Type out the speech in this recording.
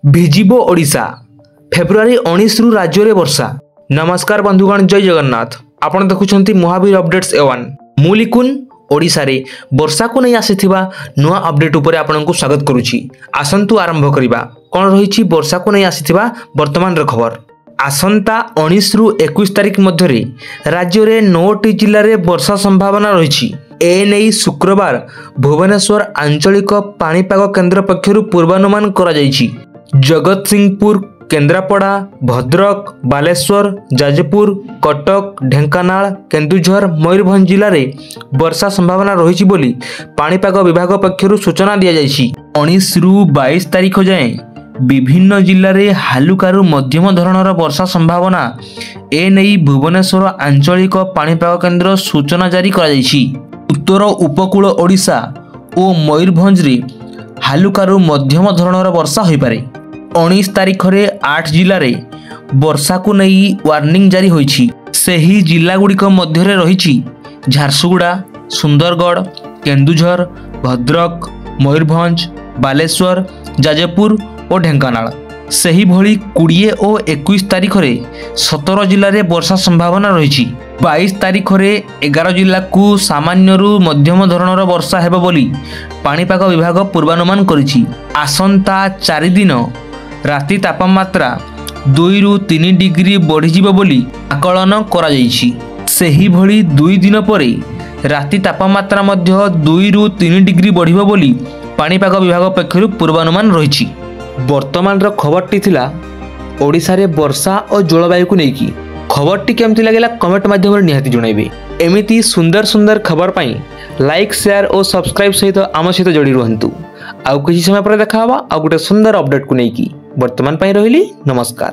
भिजिबो Odisha February 19 रु राज्य रे वर्षा। नमस्कार बंधुगण, जय जगन्नाथ। आपण देखुछंती महावीर अपडेट्स एवन। मुलिकुन ओडिशा रे वर्षा को नहीं आसीथिबा नुआ अपडेट उपरे आपनकु स्वागत करूची। आसंतु आरंभ करिबा कोन रहिछि वर्षा को नहीं आसीथिबा वर्तमान रे खबर। आसंता 19 रु 21 तारिख मध्य रे राज्य रे 9टी जिल्ला रे वर्षा संभावना रहिछि। ए नै शुक्रवार भुवनेश्वर आंचलिक पाणीपाग केन्द्र पक्षरु पूर्वानुमान करा जायछि। जगतसिंहपुर, केन्द्रापड़ा, भद्रक, बालेश्वर, जाजपुर, कटक, ढेंकानाल, केन्दुझर, मयूरभंज जिले में वर्षा संभावना रही बोली पाणीपाग विभाग पक्षरु सूचना दिया जायछि। 19 रु 22 तारिख जाए विभिन्न जिले में हालुकारु मध्यम धरणर वर्षा संभावना ए नै भुवनेश्वर आंचलिक पाणीपाग केन्द्र सूचना जारी करा जायछि। उत्तर उपकूल ओडिशा और मयूरभंज रे हालुकारु मध्यम धरणर वर्षा होई पारे। 19 तारिख रे 8 जिले में वर्षा को नहीं वार्निंग जारी होईछि। सेही जिला गुड़िक मध्य रही झारसुगुड़ा, सुंदरगढ़, केन्दुझर, भद्रक, मयूरभंज, बालेश्वर, जाजपुर और ढेंकानाल। सेही भली 20 और 21 तारिख रे 17 जिले में वर्षा संभावना रही। 22 तारिख रे 11 जिला को सामान्यरू मध्यम धरणर वर्षा हेबो बोली पाणीपाग विभाग पूर्वानुमान करिछि। आसंता 4 दिन राति तापमात्रा 2 रु 3 डिग्री बढ़ीजिबो बोली आकलन करा जायछि। सेही भली 2 दिन परे राति तापमात्रा मध्य 2 रु 3 डिग्री बढ़िबो बोली पाणीपाग विभाग पक्षरु पूर्वानुमान रहिछि। वर्तमान रो खबरटी थिला ओडिशा रे वर्षा और जलवायु को नेकी। खबरटी केमती लागेला कमेंट माध्यम रे निहाती जणाइबे। एमिति सुंदर सुंदर खबर पाई लाइक, शेयर और सब्सक्राइब सहित आम सहित जोड़ी रहंतु। आउ किछि समय पर देखा हवा आ गुटे सुंदर अपडेट को नेकी। वर्तमान पाई रहिली नमस्कार।